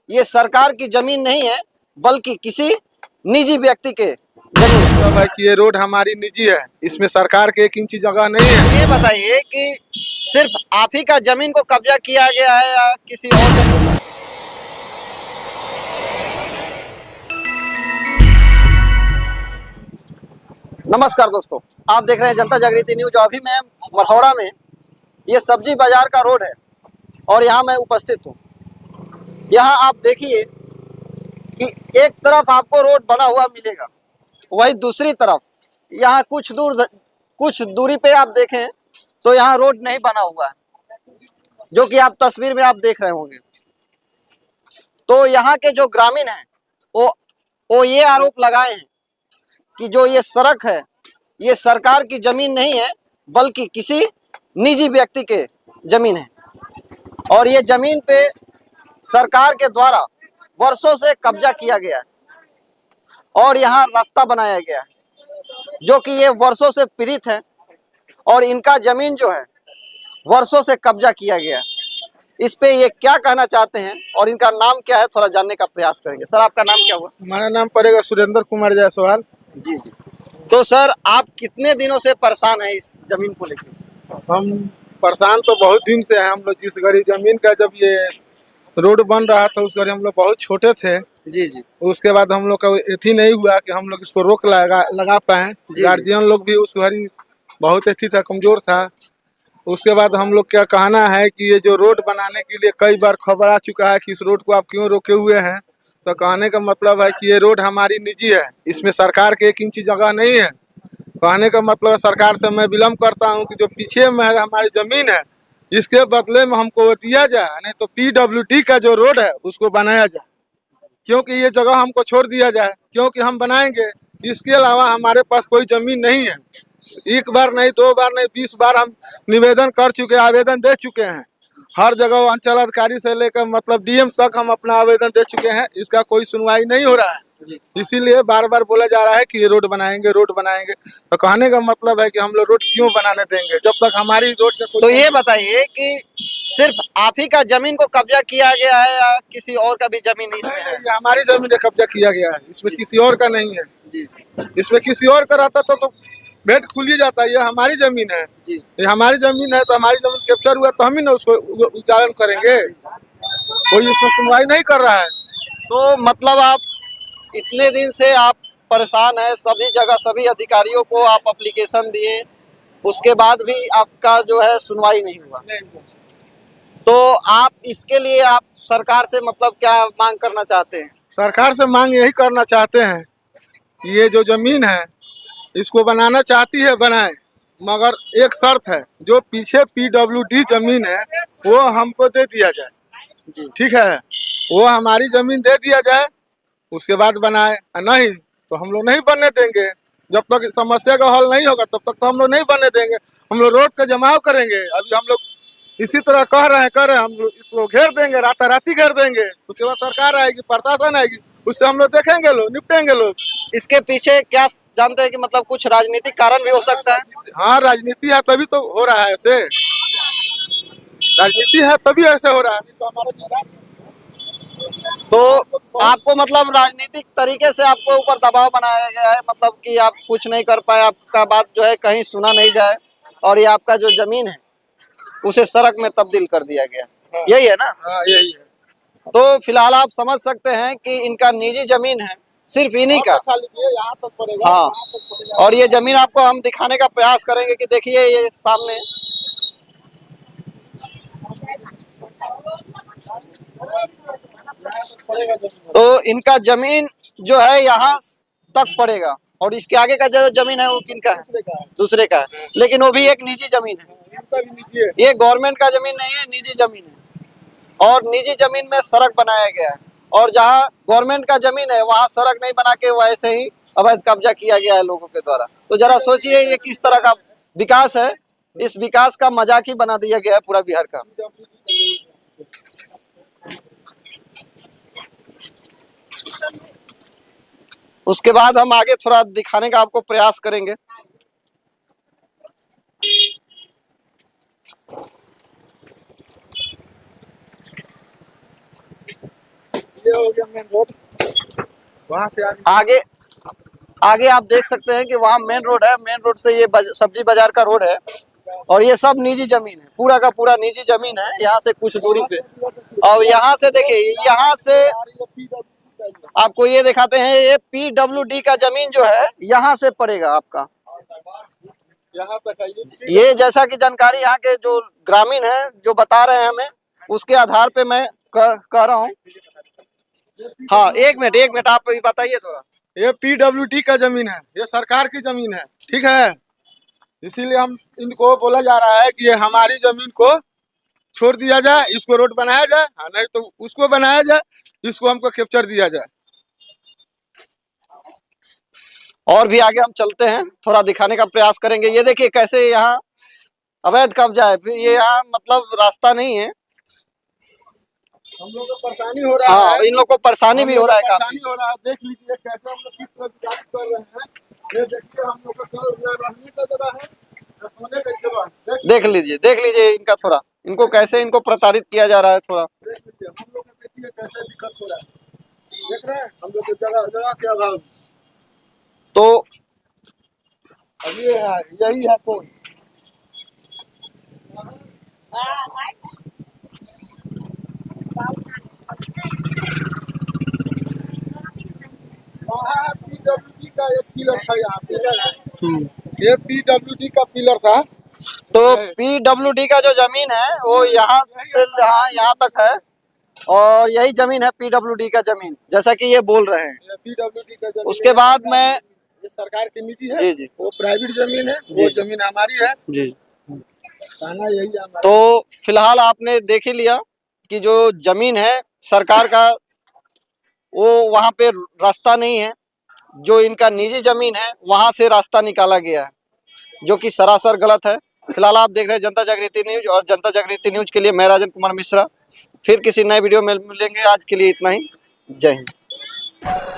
ये सरकार की जमीन नहीं है बल्कि किसी निजी व्यक्ति के जमीन है। मतलब है कि ये रोड हमारी निजी है, इसमें सरकार के 1 इंच जगह नहीं है। ये बताइए कि सिर्फ आप ही का जमीन को कब्जा किया गया है या किसी और का? नमस्कार दोस्तों, आप देख रहे हैं जनता जागृति न्यूज। अभी मैं मरहौड़ा में, ये सब्जी बाजार का रोड है और यहाँ मैं उपस्थित हूँ। यहाँ आप देखिए कि एक तरफ आपको रोड बना हुआ मिलेगा, वही दूसरी तरफ यहाँ कुछ दूरी पे आप देखें तो यहाँ रोड नहीं बना हुआ है, जो कि आप तस्वीर में आप देख रहे होंगे। तो यहाँ के जो ग्रामीण हैं वो ये आरोप लगाए हैं कि जो ये सड़क है ये सरकार की जमीन नहीं है बल्कि किसी निजी व्यक्ति के जमीन है और ये जमीन पे सरकार के द्वारा वर्षों से कब्जा किया गया है और यहाँ रास्ता बनाया गया है, जो कि ये वर्षों से पीड़ित है और इनका जमीन जो है वर्षों से कब्जा किया गया है। इस पे ये क्या कहना चाहते हैं और इनका नाम क्या है, थोड़ा जानने का प्रयास करेंगे। सर, आपका नाम क्या हुआ? हमारा नाम पड़ेगा सुरेंद्र कुमार जायसवाल। जी जी। तो सर, आप कितने दिनों से परेशान हैं इस जमीन को लेकर? हम परेशान तो बहुत दिन से हैं। हम लोग जिस घड़ी जमीन का जब ये रोड बन रहा था उस घड़ी हम लोग बहुत छोटे थे। जी जी। उसके बाद हम लोग का एथी नहीं हुआ कि हम लोग इसको रोक लगा पाए। जी। गार्जियन लोग भी उस घड़ी बहुत एथी था, कमजोर था। उसके बाद हम लोग क्या कहना है कि ये जो रोड बनाने के लिए कई बार खबर आ चुका है कि इस रोड को आप क्यों रोके हुए हैं। तो कहने का मतलब है कि ये रोड हमारी निजी है, इसमें सरकार के 1 इंच जगह नहीं है। कहने का मतलब है सरकार से मैं विलम्ब करता हूं कि जो पीछे में हमारी जमीन है इसके बदले में हमको वो दिया जाए, नहीं तो PWD का जो रोड है उसको बनाया जाए, क्योंकि ये जगह हमको छोड़ दिया जाए, क्योंकि हम बनाएंगे। इसके अलावा हमारे पास कोई जमीन नहीं है। 1 बार नहीं, 2 बार नहीं, 20 बार हम निवेदन कर चुके हैं, आवेदन दे चुके हैं। हर जगह अंचल अधिकारी से लेकर मतलब DM तक हम अपना आवेदन दे चुके हैं। इसका कोई सुनवाई नहीं हो रहा है। इसीलिए बार बार बोला जा रहा है कि ये रोड बनाएंगे, रोड बनाएंगे। तो कहने का मतलब है कि हम लोग रोड क्यों बनाने देंगे जब तक हमारी रोड का तो ये बताइए कि सिर्फ आप ही का जमीन को कब्जा किया गया है या किसी और का भी जमीन इसमें है? ये हमारी जमीन पे कब्जा किया गया है, इसमें किसी और का नहीं है। जी इसमें किसी और का रहता तो भेद खुल ही जाता है। ये हमारी जमीन है, जी। ये हमारी जमीन है, तो हमारी जमीन कैप्चर हुआ तो हम ही ना उसको उच्चारण करेंगे। कोई इसमें सुनवाई नहीं कर रहा है। तो मतलब आप इतने दिन से आप परेशान हैं, सभी जगह सभी अधिकारियों को आप एप्लीकेशन दिए, उसके बाद भी आपका जो है सुनवाई नहीं हुआ। तो आप इसके लिए आप सरकार से मतलब क्या मांग करना चाहते हैं? सरकार से मांग यही करना चाहते हैं कि ये जो जमीन है इसको बनाना चाहती है बनाए, मगर एक शर्त है, जो पीछे PWD जमीन है वो हमको दे दिया जाए। ठीक है, वो हमारी जमीन दे दिया जाए, उसके बाद बनाए। नहीं तो हम लोग नहीं बनने देंगे। जब तक समस्या का हल नहीं होगा तब तक तो हम लोग नहीं बनने देंगे। हम लोग रोड का जमाव करेंगे। अभी हम लोग इसी तरह कह रहे हैं हम लोग इसको घेर देंगे, राताराती घेर देंगे। उसके बाद सरकार आएगी, प्रशासन आएगी, उससे हम लोग देखेंगे, लोग निपटेंगे लोग। इसके पीछे क्या जानते हैं कि मतलब कुछ राजनीतिक कारण भी हो सकता है? हाँ, राजनीति है तभी तो हो रहा है ऐसे। राजनीति है तभी ऐसे हो रहा है। तो हमारा तो आपको मतलब राजनीतिक तरीके से आपको ऊपर दबाव बनाया गया है, मतलब कि आप कुछ नहीं कर पाए, आपका बात जो है कहीं सुना नहीं जाए और ये आपका जो जमीन है उसे सड़क में तब्दील कर दिया गया। यही है ना? हाँ, यही है। तो फिलहाल आप समझ सकते हैं कि इनका निजी जमीन है, सिर्फ इन्हीं का। यहाँ तक पड़ेगा। हाँ, और ये जमीन आपको हम दिखाने का प्रयास करेंगे कि देखिए ये सामने। तो इनका जमीन जो है यहाँ तक पड़ेगा और इसके आगे का जो जमीन है वो किनका है? दूसरे का है, लेकिन वो भी एक निजी जमीन है। ये गवर्नमेंट का जमीन नहीं है, निजी जमीन है और निजी जमीन में सड़क बनाया गया है और जहाँ गवर्नमेंट का जमीन है वहाँ सड़क नहीं बना के वैसे ही अवैध कब्जा किया गया है लोगों के द्वारा। तो जरा सोचिए ये किस तरह का विकास है। इस विकास का मजाक ही बना दिया गया है पूरा बिहार का। उसके बाद हम आगे थोड़ा दिखाने का आपको प्रयास करेंगे। ये हो गया मेन रोड, वहाँ से आगे आगे आप देख सकते हैं कि वहाँ मेन रोड है। मेन रोड से ये सब्जी बाजार का रोड है और ये सब निजी जमीन है, पूरा का पूरा निजी जमीन है। यहाँ से कुछ दूरी पे, और यहाँ से देखिए, यहाँ से आपको ये दिखाते हैं, ये PWD का जमीन जो है यहाँ से पड़ेगा आपका। यहाँ तक है ये जैसा कि जानकारी यहाँ के जो ग्रामीण है जो बता रहे हैं हमें, उसके आधार पे मैं कह रहा हूँ। हाँ, एक मिनट आप भी बताइए थोड़ा। ये PWD का जमीन है, ये सरकार की जमीन है, ठीक है। इसीलिए हम इनको बोला जा रहा है कि ये हमारी जमीन को छोड़ दिया जाए, इसको रोड बनाया जाए, नहीं तो उसको बनाया जाए, इसको हमको कैप्चर दिया जाए। और भी आगे हम चलते हैं, थोड़ा दिखाने का प्रयास करेंगे। ये देखिए कैसे यहाँ अवैध कब्जा है, फिर ये यहाँ मतलब रास्ता नहीं है। हम लोग को परेशानी हो रहा हाँ, है, इन लोग को परेशानी भी हो रहा है काफी। परेशानी हो रहा है। देख लीजिए कैसे हम लोग किस तरह गुजारिश कर रहे हैं। ये देखिए हम लोग का रहने का जगह है, सोने का जगह है। देख लीजिए इनका थोड़ा, इनको कैसे इनको प्रताड़ित किया जा रहा है थोड़ा। देख लीजिए हम लोग को, देखिए कैसे दिक्कत हो रहा है। देख रहे हैं हम लोग को जगह के अभाव। तो अब ये है, यही है कौन PWD का एक पिलर था यहाँ पे, ये PWD का पिलर था। तो PWD का जो जमीन है वो यहाँ से यहाँ तक है, और यही जमीन है PWD का जमीन, जैसा कि ये बोल रहे हैं। ये PWD का जमीन उसके बाद मैं ये सरकार की निजी है, जी जी वो प्राइवेट जमीन है, वो जमीन हमारी है जी। कहना यही है हमारा। तो फिलहाल आपने देख ही लिया कि जो जमीन है सरकार का, वो वहाँ पे रास्ता नहीं है। जो इनका निजी जमीन है वहां से रास्ता निकाला गया है, जो कि सरासर गलत है। फिलहाल आप देख रहे हैं जनता जागृति न्यूज, और जनता जागृति न्यूज के लिए मैं राजन कुमार मिश्रा। फिर किसी नए वीडियो में मिलेंगे, आज के लिए इतना ही। जय हिंद।